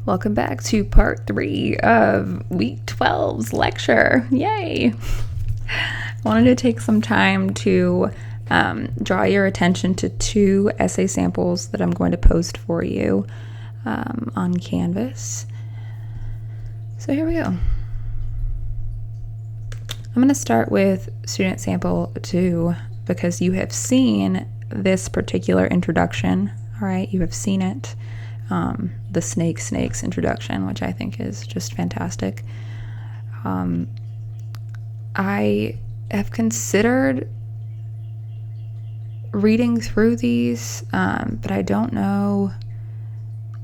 Welcome back to part 3 of week 12's lecture. Yay! I wanted to take some time to draw your attention to 2 essay samples that I'm going to post for you on Canvas. So here we go. I'm going to start with student sample 2 because you have seen this particular introduction. All right, you have seen it. The snakes introduction, which I think is just fantastic. I have considered reading through these, but I don't know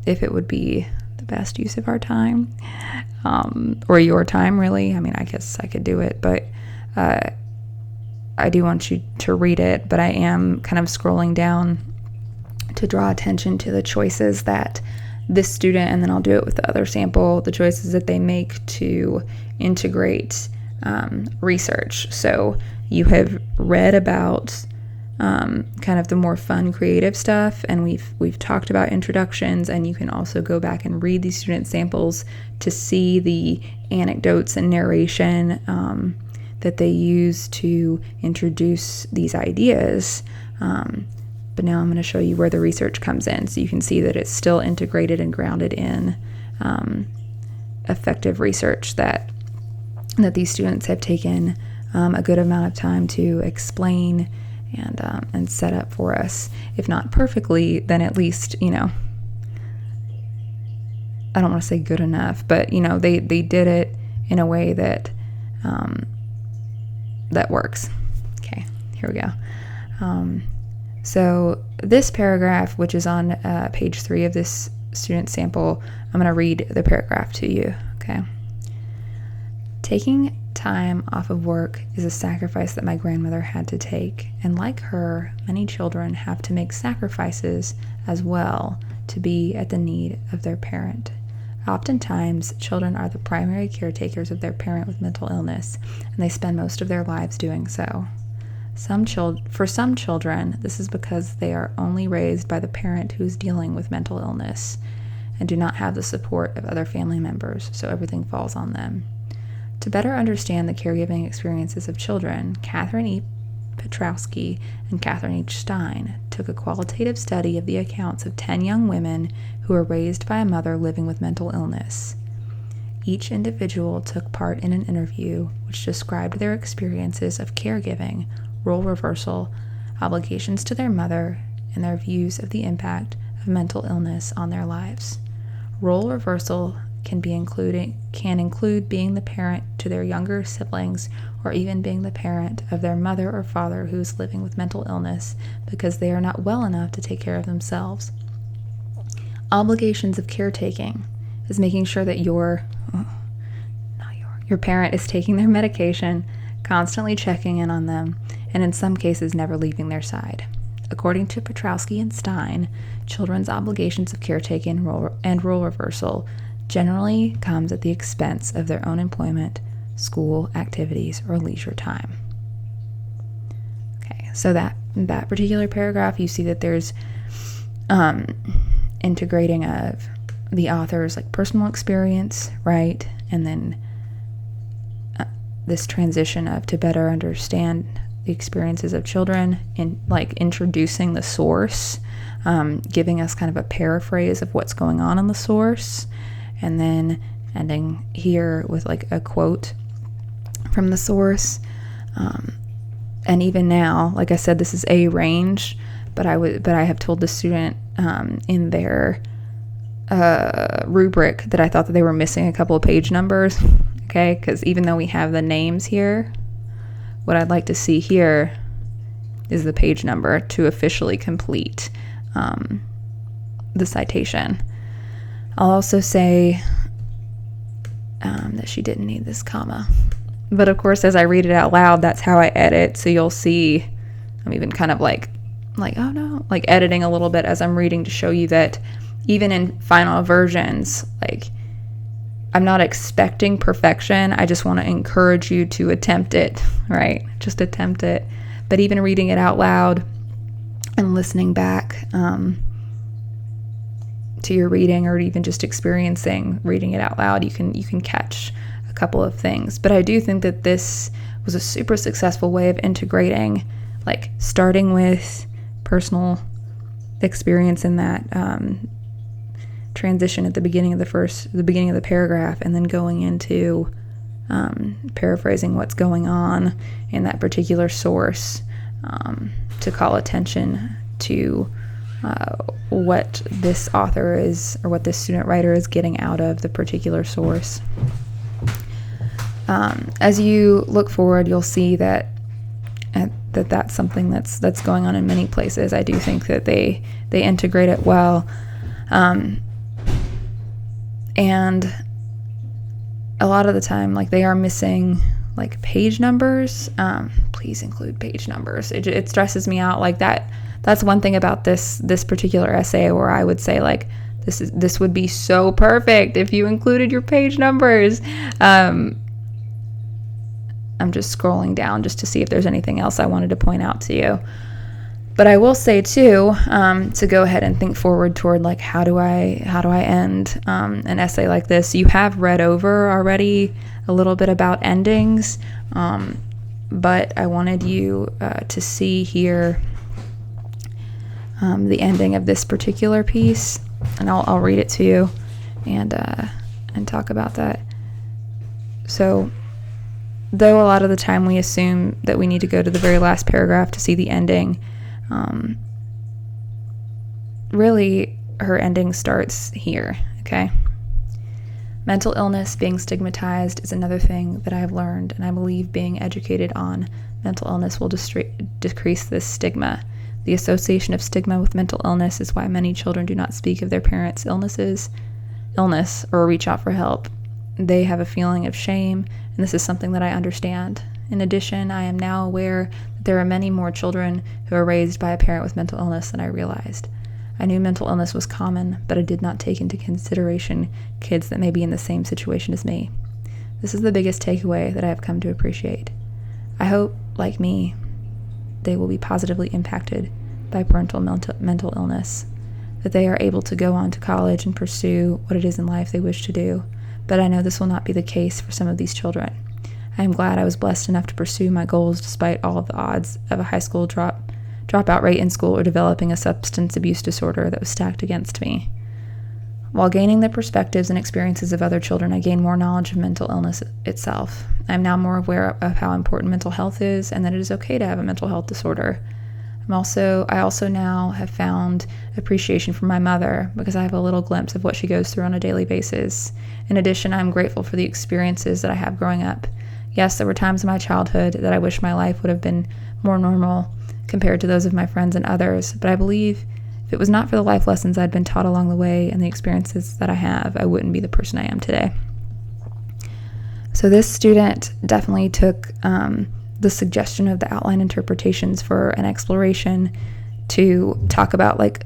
if it would be the best use of our time, or your time, really. I mean, I guess I could do it, but I do want you to read it, but I am kind of scrolling down to draw attention to the choices that this student, and then I'll do it with the other sample, the choices that they make to integrate research. So you have read about kind of the more fun, creative stuff, and we've talked about introductions, and you can also go back and read these student samples to see the anecdotes and narration that they use to introduce these ideas. But now I'm going to show you where the research comes in, so you can see that it's still integrated and grounded in effective research that these students have taken a good amount of time to explain and set up for us. If not perfectly, then at least, I don't want to say good enough, but they did it in a way that that works. Okay, here we go. So this paragraph, which is on page 3 of this student sample, I'm going to read the paragraph to you, okay? Taking time off of work is a sacrifice that my grandmother had to take, and like her, many children have to make sacrifices as well to be at the need of their parent. Oftentimes, children are the primary caretakers of their parent with mental illness, and they spend most of their lives doing so. For some children, this is because they are only raised by the parent who is dealing with mental illness and do not have the support of other family members, so everything falls on them. To better understand the caregiving experiences of children, Catherine E. Petrowski and Catherine H. Stein took a qualitative study of the accounts of 10 young women who were raised by a mother living with mental illness. Each individual took part in an interview which described their experiences of caregiving, role reversal, obligations to their mother, and their views of the impact of mental illness on their lives. Role reversal can include being the parent to their younger siblings, or even being the parent of their mother or father who is living with mental illness because they are not well enough to take care of themselves. Obligations of caretaking is making sure that your parent is taking their medication, constantly checking in on them, and in some cases never leaving their side. According to Petrowski and Stein, children's obligations of caretaking and role reversal generally comes at the expense of their own employment, school activities, or leisure time. Okay, so that particular paragraph, you see that there's integrating of the author's personal experience, right? And then this transition of to better understand the experiences of children, in introducing the source, giving us kind of a paraphrase of what's going on in the source, and then ending here with a quote from the source. And even now, like I said, this is a range, but I have told the student in their rubric that I thought that they were missing a couple of page numbers. Okay, because even though we have the names here, what I'd like to see here is the page number to officially complete the citation. I'll also say that she didn't need this comma. But of course, as I read it out loud, that's how I edit. So you'll see I'm even kind of editing a little bit as I'm reading to show you that even in final versions, I'm not expecting perfection. I just want to encourage you to attempt it, right? Just attempt it. But even reading it out loud and listening back to your reading, or even just experiencing reading it out loud, you can catch a couple of things. But I do think that this was a super successful way of integrating, like starting with personal experience in that transition at the beginning of the paragraph, and then going into paraphrasing what's going on in that particular source, to call attention to what this author is, or what this student writer is getting out of the particular source. As you look forward, you'll see that that's something that's going on in many places. I do think that they integrate it well, and a lot of the time, like, they are missing like page numbers. Please include page numbers. It stresses me out. Like that's one thing about this particular essay where I would say, like, this would be so perfect if you included your page numbers. I'm just scrolling down just to see if there's anything else I wanted to point out to you. But I will say too, to go ahead and think forward toward, like, how do I end an essay like this? You have read over already a little bit about endings, but I wanted you to see here the ending of this particular piece, and I'll read it to you and talk about that. So, though a lot of the time we assume that we need to go to the very last paragraph to see the ending, really her ending starts here, okay? Mental illness being stigmatized is another thing that I've learned, and I believe being educated on mental illness will decrease this stigma. The association of stigma with mental illness is why many children do not speak of their parents' illness or reach out for help. They have a feeling of shame, and this is something that I understand. In addition, I am now aware that there are many more children who are raised by a parent with mental illness than I realized. I knew mental illness was common, but I did not take into consideration kids that may be in the same situation as me. This is the biggest takeaway that I have come to appreciate. I hope, like me, they will be positively impacted by parental mental illness, that they are able to go on to college and pursue what it is in life they wish to do. But I know this will not be the case for some of these children. I am glad I was blessed enough to pursue my goals despite all of the odds of a high school dropout rate in school or developing a substance abuse disorder that was stacked against me. While gaining the perspectives and experiences of other children, I gained more knowledge of mental illness itself. I am now more aware of how important mental health is, and that it is okay to have a mental health disorder. I also now have found appreciation for my mother, because I have a little glimpse of what she goes through on a daily basis. In addition, I'm grateful for the experiences that I have growing up. Yes, there were times in my childhood that I wish my life would have been more normal compared to those of my friends and others, but I believe if it was not for the life lessons I'd been taught along the way and the experiences that I have, I wouldn't be the person I am today. So this student definitely took the suggestion of the outline interpretations for an exploration to talk about, like,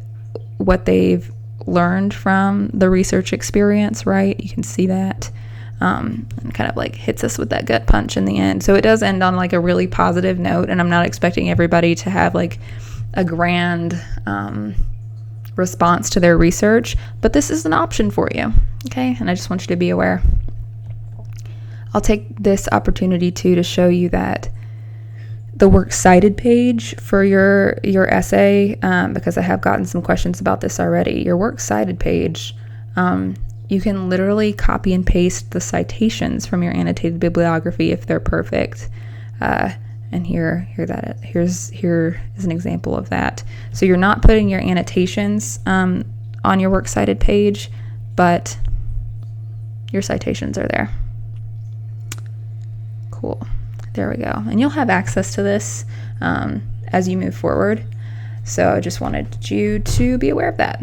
what they've learned from the research experience, right? You can see that. And kind of like hits us with that gut punch in the end. So it does end on like a really positive note, and I'm not expecting everybody to have like a grand response to their research, but this is an option for you, okay? And I just want you to be aware. I'll take this opportunity to show you that the works cited page for your essay, because I have gotten some questions about this already. Your works cited page, you can literally copy and paste the citations from your annotated bibliography if they're perfect. And here is an example of that. So you're not putting your annotations on your works cited page, but your citations are there. Cool. There we go. And you'll have access to this as you move forward. So I just wanted you to be aware of that.